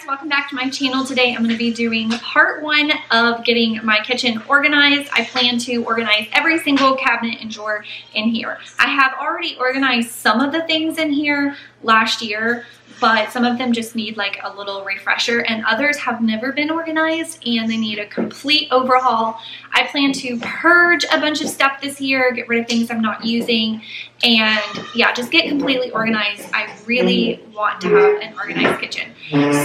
welcome back to my channel. Today I'm going to be doing part 1 of getting my kitchen organized. I plan to organize every single cabinet and drawer in here. I have already organized some of the things in here last year, but some of them just need like a little refresher, and others have never been organized and they need a complete overhaul. I plan to purge a bunch of stuff this year, get rid of things I'm not using, and yeah, just get completely organized. I really want to have an organized kitchen.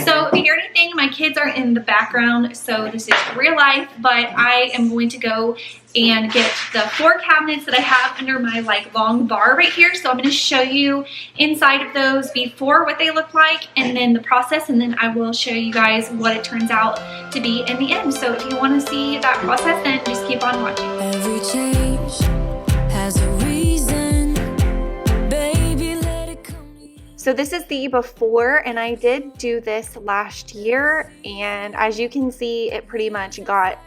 So if you hear anything, my kids are in the background, so this is real life, but I am going to go and get the 4 cabinets that I have under my like long bar right here. So I'm going to show you inside of those before what they look like, and then the process, and then I will show you guys what it turns out to be in the end. So if you want to see that process, then just keep on watching. Every change has a reason, baby, let it come to you. So this is the before, and I did do this last year, and as you can see, it pretty much got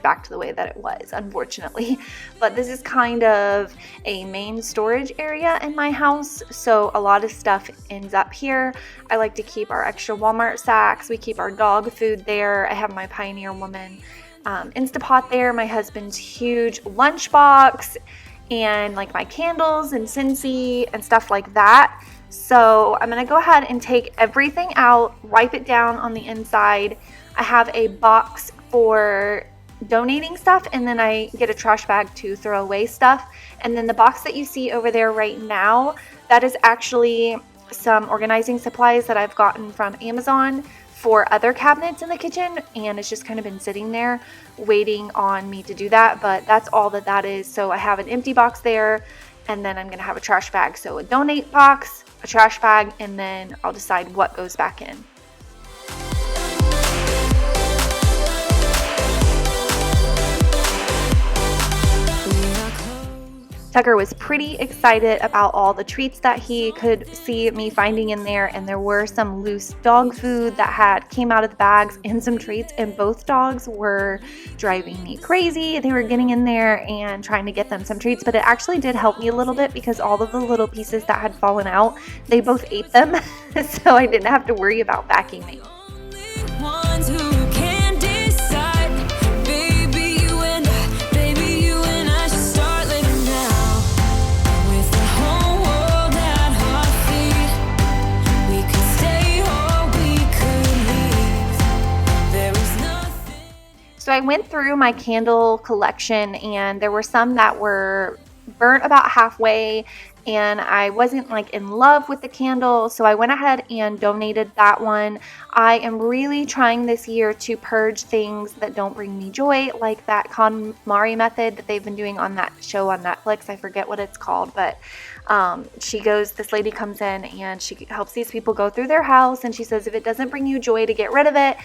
back to the way that it was, unfortunately. But this is kind of a main storage area in my house, so a lot of stuff ends up here. I like to keep our extra Walmart sacks. We keep our dog food there. I have my Pioneer Woman Instapot there, my husband's huge lunchbox, and like my candles and Scentsy and stuff like that. So I'm gonna go ahead and take everything out, wipe it down on the inside. I have a box for donating stuff, and then I get a trash bag to throw away stuff. And then the box that you see over there right now, that is actually some organizing supplies that I've gotten from Amazon for other cabinets in the kitchen, and it's just kind of been sitting there waiting on me to do that, but that's all that is. So I have an empty box there, and then I'm gonna have a trash bag. So a donate box, a trash bag, and then I'll decide what goes back in. Tucker was pretty excited about all the treats that he could see me finding in there, and there were some loose dog food that came out of the bags and some treats, and both dogs were driving me crazy. They were getting in there and trying to get them some treats, but it actually did help me a little bit because all of the little pieces that had fallen out, they both ate them, so I didn't have to worry about vacuuming. Ones who can decide, baby, you and I should start living now. With the whole world at our feet, we could stay or we could leave. There is nothing. So I went through my candle collection, and there were some that were burnt about halfway, and I wasn't like in love with the candle, so I went ahead and donated that one. I am really trying this year to purge things that don't bring me joy, like that KonMari method that they've been doing on that show on Netflix. I forget what it's called, but this lady comes in and she helps these people go through their house, and she says if it doesn't bring you joy, to get rid of it.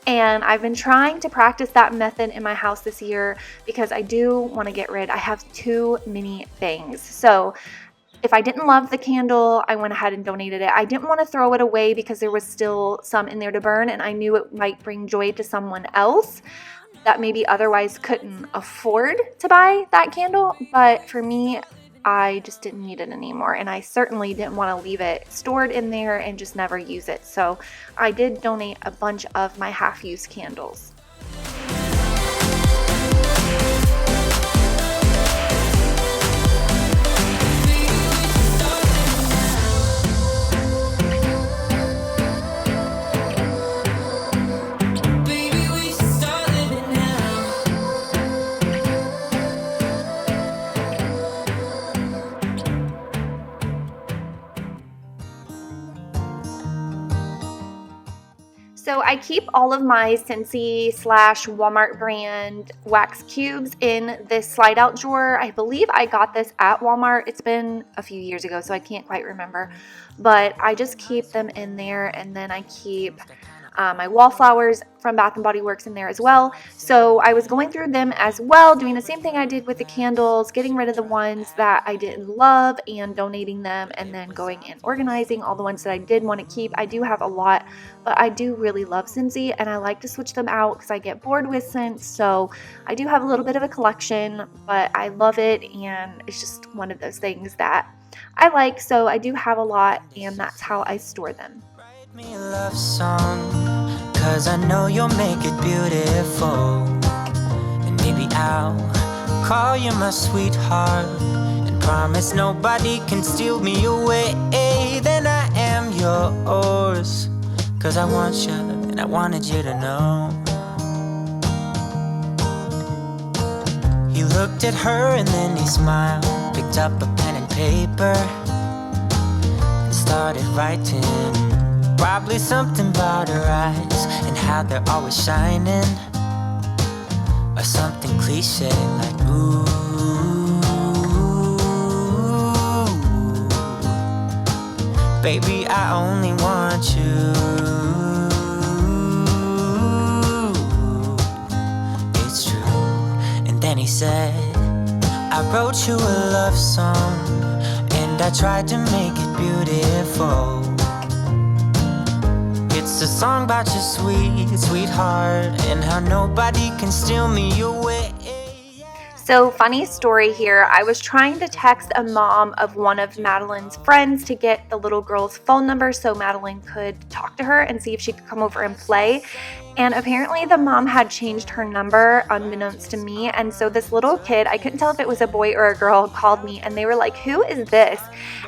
And I've been trying to practice that method in my house this year because I do want to get rid. I have too many things. So if I didn't love the candle, I went ahead and donated it. I didn't want to throw it away because there was still some in there to burn, and I knew it might bring joy to someone else that maybe otherwise couldn't afford to buy that candle. But for me, I just didn't need it anymore, and I certainly didn't want to leave it stored in there and just never use it. So I did donate a bunch of my half-used candles. So I keep all of my Scentsy / Walmart brand wax cubes in this slide out drawer. I believe I got this at Walmart. It's been a few years ago, so I can't quite remember. But I just keep them in there, and then I keep my wallflowers from Bath & Body Works in there as well. So I was going through them as well, doing the same thing I did with the candles, getting rid of the ones that I didn't love and donating them, and then going and organizing all the ones that I did want to keep. I do have a lot, but I do really love Scentsy, and I like to switch them out because I get bored with scents. So I do have a little bit of a collection, but I love it, and it's just one of those things that I like. So I do have a lot, and that's how I store them. Me a love song, 'cause I know you'll make it beautiful. And maybe I'll call you my sweetheart and promise nobody can steal me away. Then I am yours, 'cause I want you and I wanted you to know. He looked at her and then he smiled, picked up a pen and paper and started writing. Probably something about her eyes and how they're always shining, or something cliche like ooh. Baby, I only want you. It's true. And then he said, I wrote you a love song and I tried to make it beautiful. It's a song about your sweetheart and how nobody can steal me away. So, funny story here. I was trying to text a mom of one of Madeline's friends to get the little girl's phone number so Madeline could talk to her and see if she could come over and play. And apparently the mom had changed her number unbeknownst to me. And so this little kid, I couldn't tell if it was a boy or a girl, called me and they were like, who is this?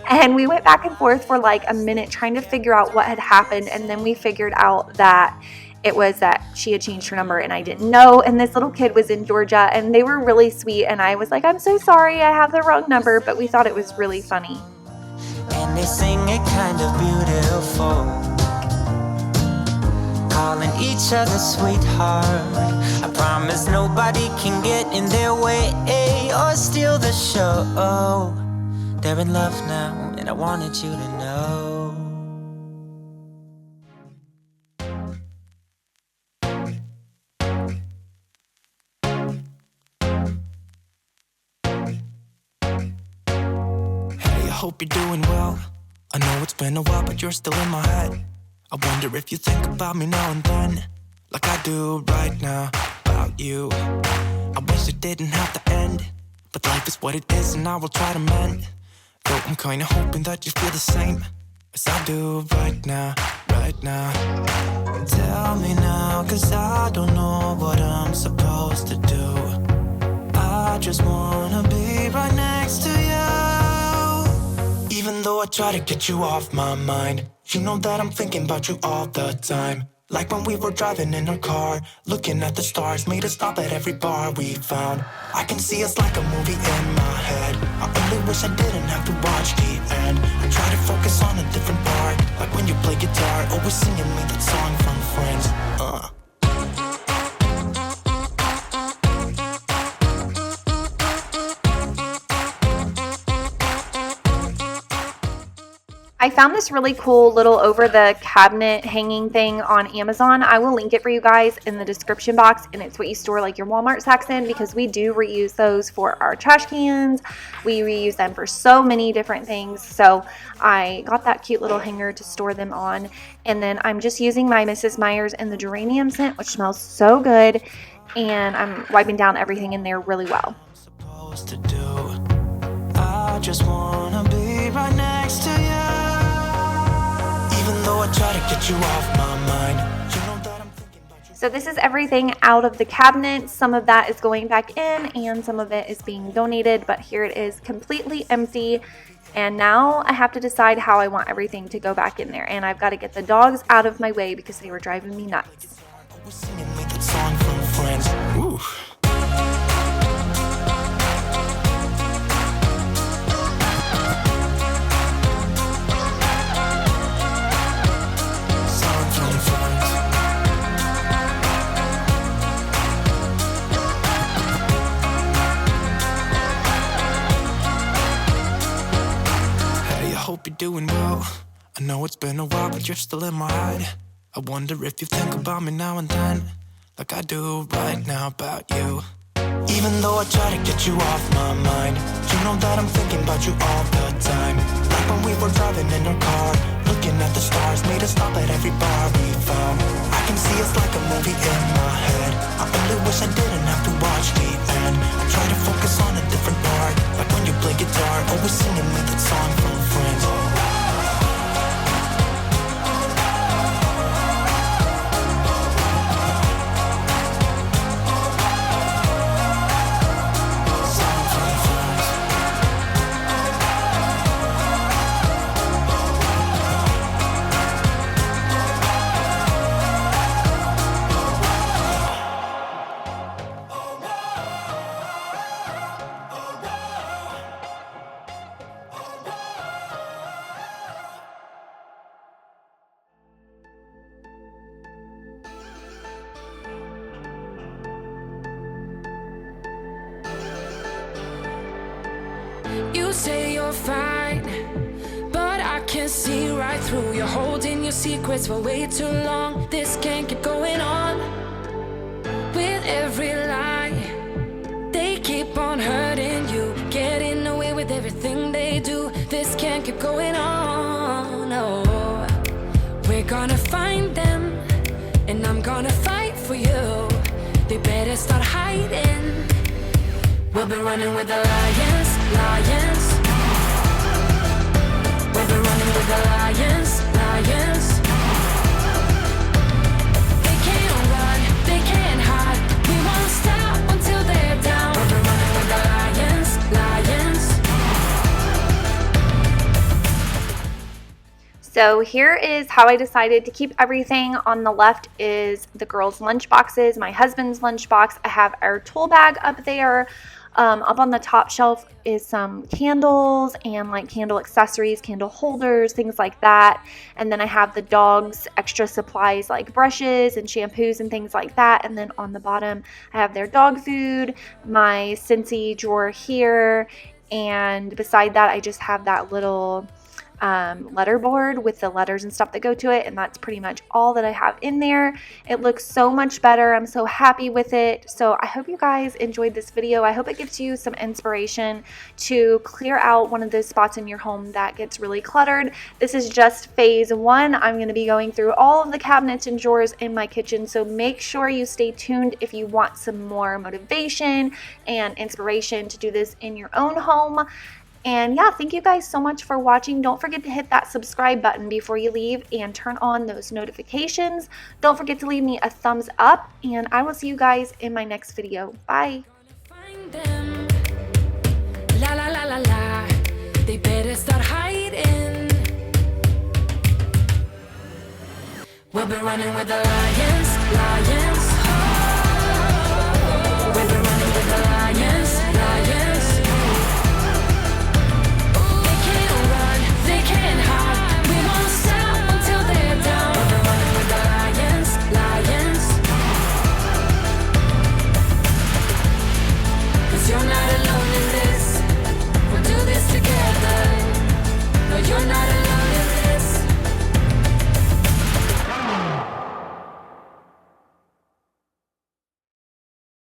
And we went back and forth for like a minute trying to figure out what had happened. And then we figured out that it was that she had changed her number and I didn't know. And this little kid was in Georgia and they were really sweet. And I was like, I'm so sorry, I have the wrong number. But we thought it was really funny. And they sing it kind of beautiful, calling each other sweetheart. I promise nobody can get in their way or steal the show. They're in love now and I wanted you to know. Hope you're doing well. I know it's been a while, but you're still in my head. I wonder if you think about me now and then, like I do right now about you. I wish it didn't have to end, but life is what it is and I will try to mend. Though I'm kinda hoping that you feel the same as I do right now, right now. Tell me now, 'cause I don't know what I'm supposed to do. I just wanna be right next to you. Even though I try to get you off my mind, you know that I'm thinking about you all the time. Like when we were driving in our car, looking at the stars, made us stop at every bar we found. I can see us like a movie in my head. I only wish I didn't have to watch the end. I try to focus on a different part, like when you play guitar, always singing me that song from Friends. I found this really cool little over the cabinet hanging thing on Amazon. I will link it for you guys in the description box, and it's what you store like your Walmart sacks in, because we do reuse those for our trash cans. We reuse them for so many different things. So I got that cute little hanger to store them on, and then I'm just using my Mrs. Meyer's and the geranium scent, which smells so good, and I'm wiping down everything in there really well. I just wanna be right next to you. Even though I try to get you off my mind, you know that I'm thinking about you. So this is everything out of the cabinet. Some of that is going back in and some of it is being donated, but here it is completely empty. And now I have to decide how I want everything to go back in there. And I've got to get the dogs out of my way because they were driving me nuts. Always singing me that song from Friends. Ooh. Hope you're doing well. I know it's been a while, but you're still in my head. I wonder if you think about me now and then, like I do right now about you. Even though I try to get you off my mind, you know that I'm thinking about you all the time. Like when we were driving in our car, looking at the stars, made us stop at every bar we found. I can see us like a movie in my head. I only wish I didn't have to watch the end. I try to focus on a different part, like when you play guitar, always singing me that song from Friends. through. You're holding your secrets for way too long. This can't keep going on. With every lie, they keep on hurting you, getting away with everything they do. This can't keep going on. No, we're gonna find them, and I'm gonna fight for you. They better start hiding. We'll be running with the lions, lions. We'll be running with the lions, lions. They can't run, they can't hide. We won't stop until they're down. We'll be running with the lions, lions. So here is how I decided to keep everything. On the left is the girls' lunch boxes, my husband's lunch box. I have our tool bag up there. Up on the top shelf is some candles and like candle accessories, candle holders, things like that. And then I have the dogs' extra supplies like brushes and shampoos and things like that. And then on the bottom, I have their dog food, my Scentsy drawer here. And beside that, I just have that little letter board with the letters and stuff that go to it, and that's pretty much all that I have in there. It looks so much better. I'm so happy with it. So I hope you guys enjoyed this video. I hope it gives you some inspiration to clear out one of those spots in your home that gets really cluttered. This is just phase 1. I'm going to be going through all of the cabinets and drawers in my kitchen, so make sure you stay tuned if you want some more motivation and inspiration to do this in your own home. And yeah, thank you guys so much for watching. Don't forget to hit that subscribe button before you leave and turn on those notifications. Don't forget to leave me a thumbs up, and I will see you guys in my next video. Bye. Find them. La la la la la. They better start hiding. We'll be running with the lions, lions.